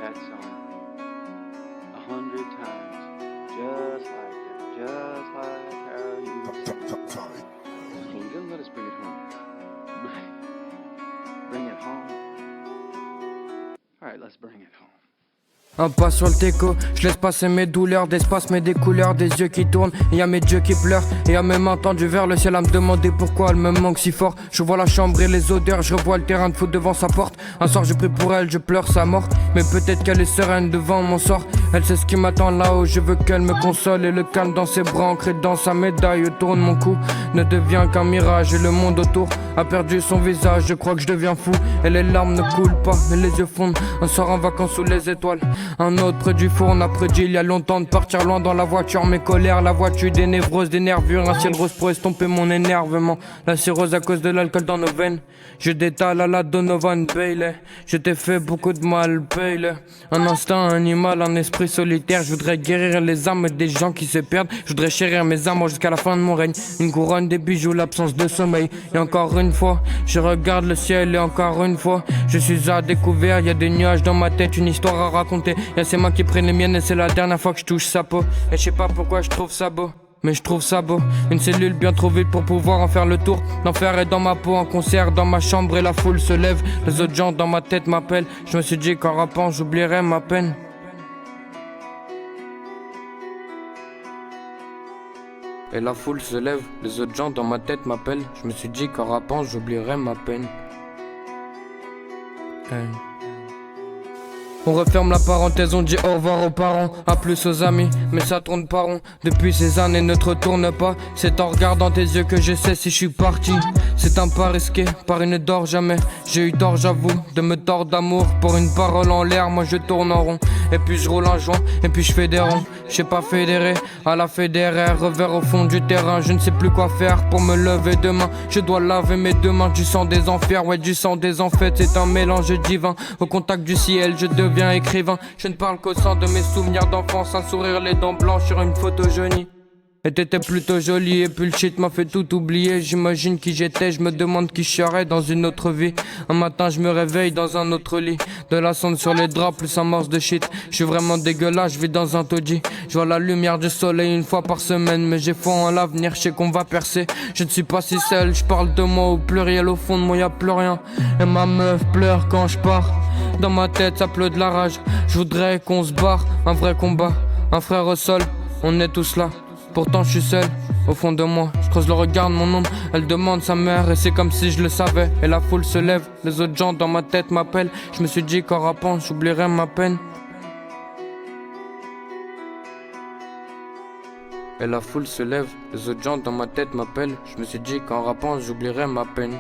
that song 100 times, just like how you sing. Well, we gotta let us bring it home. Bring it home. Alright, let's bring it home. Un pas sur le teco, je laisse passer mes douleurs, d'espace mais des couleurs, des yeux qui tournent, et y'a mes yeux qui pleurent, et y'a même entendu vers le ciel à me demander pourquoi elle me manque si fort. Je vois la chambre et les odeurs, je revois le terrain de foot devant sa porte. Un soir j'ai pris pour elle, je pleure sa mort, mais peut-être qu'elle est sereine devant mon sort. Elle sait ce qui m'attend là-haut, je veux qu'elle me console et le calme dans ses bras, ancré dans sa médaille autour de mon cou. Ne devient qu'un mirage et le monde autour a perdu son visage, je crois que je deviens fou. Et les larmes ne coulent pas, mais les yeux fondent. Un soir en vacances sous les étoiles, un autre près du four, on a prédit il y a longtemps de partir loin dans la voiture. Mes colères, la voiture, des névroses, des nervures. Un ciel rose pour estomper mon énervement. La cirrhose à cause de l'alcool dans nos veines. Je détale à la Donovan Bailey. Je t'ai fait beaucoup de mal, Bailey. Un instinct animal, un esprit solitaire. Je voudrais guérir les âmes des gens qui se perdent. Je voudrais chérir mes amours jusqu'à la fin de mon règne. Une couronne, des bijoux, l'absence de sommeil. Et encore une fois, je regarde le ciel et encore une fois, je suis à découvert. Y a des nuages dans ma tête, une histoire à raconter. Y'a ces mains qui prennent les miennes et c'est la dernière fois que je touche sa peau. Et je sais pas pourquoi je trouve ça beau, mais je trouve ça beau. Une cellule bien trop vite pour pouvoir en faire le tour. L'enfer est dans ma peau, en concert dans ma chambre et la foule se lève. Les autres gens dans ma tête m'appellent. Je me suis dit qu'en rappant j'oublierais ma peine. Et la foule se lève, les autres gens dans ma tête m'appellent. Je me suis dit qu'en rappant j'oublierais ma peine. Hey. On referme la parenthèse, on dit au revoir aux parents, à plus aux amis, mais ça tourne pas rond. Depuis ces années ne te retourne pas, c'est en regardant tes yeux que je sais si je suis parti. C'est un pas risqué, Paris ne dort jamais. J'ai eu tort j'avoue, de me tordre d'amour. Pour une parole en l'air, moi je tourne en rond. Et puis je roule un joint, et puis je fais des ronds. Je sais pas fédérer, à la fédérer, revers au fond du terrain. Je ne sais plus quoi faire pour me lever demain. Je dois laver mes deux mains du sang des enfers. Ouais, du sang des enfêtes, c'est un mélange divin. Au contact du ciel, je deviens écrivain. Je ne parle qu'au sein de mes souvenirs d'enfance. Un sourire, les dents blanches sur une photo jaunie. Et t'étais plutôt jolie et puis le shit m'a fait tout oublier. J'imagine qui j'étais, je me demande qui je serais dans une autre vie. Un matin je me réveille dans un autre lit. De la sonde sur les draps plus un morse de shit. Je suis vraiment dégueulasse, je vis dans un taudis. Je vois la lumière du soleil une fois par semaine. Mais j'ai foi en l'avenir, je sais qu'on va percer. Je ne suis pas si seul, je parle de moi au pluriel. Au fond de moi y'a plus rien. Et ma meuf pleure quand je pars. Dans ma tête ça pleut de la rage. Je voudrais qu'on se barre, un vrai combat. Un frère au sol, on est tous là. Pourtant je suis seul, au fond de moi, je creuse le regard de mon ombre. Elle demande sa mère et c'est comme si je le savais. Et la foule se lève, les autres gens dans ma tête m'appellent. Je me suis dit qu'en rappant j'oublierais ma peine. Et la foule se lève, les autres gens dans ma tête m'appellent. Je me suis dit qu'en rappant j'oublierais ma peine.